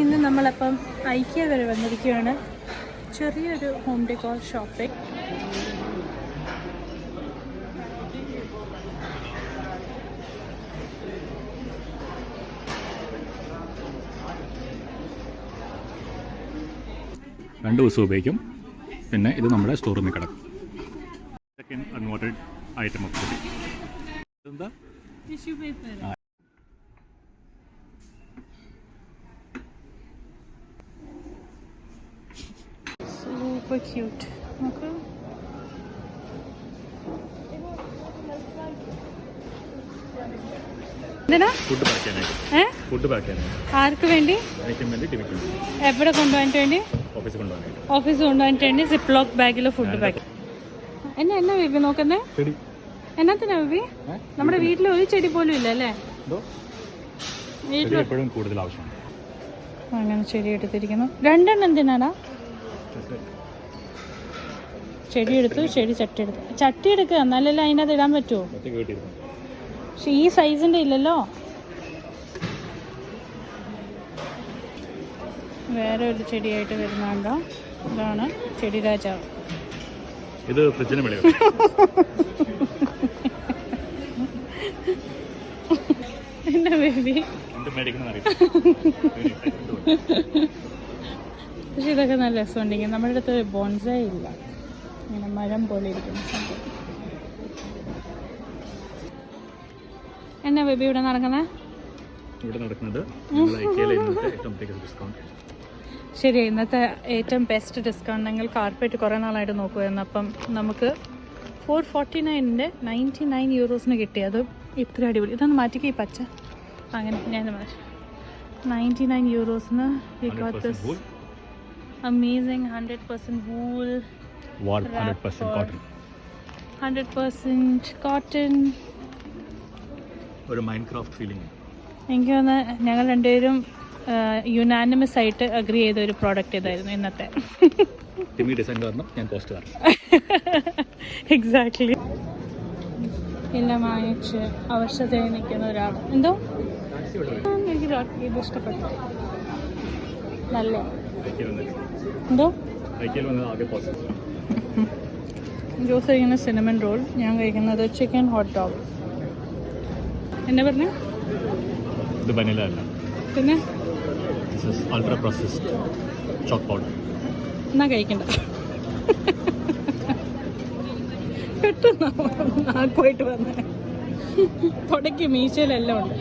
ഇന്ന് നമ്മളപ്പം ഐക്യ വരെ വന്നിരിക്കുകയാണ്. ചെറിയൊരു ഹോം ഡെക്കോർ ഷോപ്പിംഗ്. രണ്ട് ദിവസം ഉപയോഗിക്കും. പിന്നെ ഇത് നമ്മുടെ സ്റ്റോറിൽ നിന്ന് കിടക്കും. സെക്കൻഡ് അൺവാണ്ടഡ് ഐറ്റം ഒക്കെ എന്താ ടിഷ്യൂ പേപ്പർ. Super cute. നോക്ക്. എന്തിനാ? ഫുഡ് പാക്ക് ചെയ്യാനായിട്ട്. ഫുഡ് പാക്ക് ചെയ്യാനായിട്ട്. ആർക്ക് വേണ്ടി? എനിക്കും വേണ്ടി ടിമിക്കും വേണ്ടി. എവിടെ കൊണ്ടുപോകാനായിട്ട് വേണ്ടി? ഓഫീസിൽ കൊണ്ടുപോകാനായിട്ട്. ഓഫീസ് കൊണ്ടുപോകാനായിട്ട് വേണ്ടി സിപ്പ് ലോക്ക് ബാഗിൽ ഫുഡ് പാക്ക്. എന്നാ ബേബി നോക്കുന്നേ? ചെടി. എന്നാത്തിനാ ബേബി? നമ്മുടെ വീട്ടിൽ ഒരു ചെടി പോലും ഇല്ല അല്ലേ? എപ്പോഴും കൂടുതൽ ആവശ്യമാണ്. അങ്ങനെ ചെടി എടുത്തിരിക്കുന്നു. രണ്ടെണ്ണം എന്തിനാടാ? ചെടി എടുത്തു, ചെടി ചട്ടി എടുത്തു. ചട്ടി എടുക്കുക, എന്നാലല്ലേ അതിനകത്ത് ഇടാൻ പറ്റുമോ? പക്ഷെ ഈ സൈസിന്റെ ഇല്ലല്ലോ. വേറെ ഒരു ചെടിയായിട്ട് വരുന്നുണ്ടോ? ഇതാണ് ചെടി രാജാവ്. ഇത് ഫ്രിഡ്ജിന് വെളിയിൽ. എന്നാ ബേബി? പക്ഷെ ഇതൊക്കെ നല്ല രസമുണ്ടെങ്കിൽ. നമ്മുടെ അടുത്ത് ബോൺസായി ഇല്ല, ഇങ്ങനെ മരം പോലെ ഇരിക്കുന്ന സംഭവം. എന്നാ ബേബി ഇവിടെ നടക്കുന്നത്? ശരി, ഇന്നത്തെ ഏറ്റവും ബെസ്റ്റ് ഡിസ്കൗണ്ട്. ഞങ്ങൾ കാർപ്പറ്റ് കുറേ നാളായിട്ട് നോക്കുമായിരുന്നു. അപ്പം നമുക്ക് 449-ൻ്റെ 99 യൂറോസിന് കിട്ടി. അത് ഇത്ര അടിപൊളി. ഇതൊന്ന് മാറ്റിക്ക്, ഈ പച്ച. അങ്ങനെ ഞാൻ മാറ്റി. 99 യൂറോസിന് we got this amazing 100% wool, 100% cotton. 100% cotton. ഒരു മൈൻക്രാഫ്റ്റ് ഫീലിംഗ്. എനിക്ക് തോന്നുന്നു ഞങ്ങൾ രണ്ടുപേരും യുനാനിമസ് ആയിട്ട് അഗ്രി ചെയ്ത ഒരു പ്രോഡക്റ്റ് ഇതായിരുന്നു ഇന്നത്തെ. ഡിസൈൻ കാരണം ഞാൻ കോസ്റ്റ് കാരണം. എക്സാക്ട്ലി. എല്ലാം വാങ്ങിച്ച് ആവശ്യത്തിന് നിൽക്കുന്ന ഒരാൾ. എന്തോ എനിക്ക് ഇത് ഇഷ്ടപ്പെട്ടു. നല്ല എന്തോ ജോസ് കഴിക്കുന്ന സിനമൺ റോൾ, ഞാൻ കഴിക്കുന്നത് ചിക്കൻ ഹോട്ട് ഡോഗ്. എന്നാ പറഞ്ഞു? ഇത് വനില അല്ല, പിന്നെ അൾട്രാ പ്രോസസ്ഡ് ചോക്ക് പൗഡർ. എന്നാ കഴിക്കണ്ട. പെട്ടെന്ന് ആക്കുമായിട്ട് വന്നേ. തുടക്കി മീശയിലെല്ലാം ഉണ്ട്.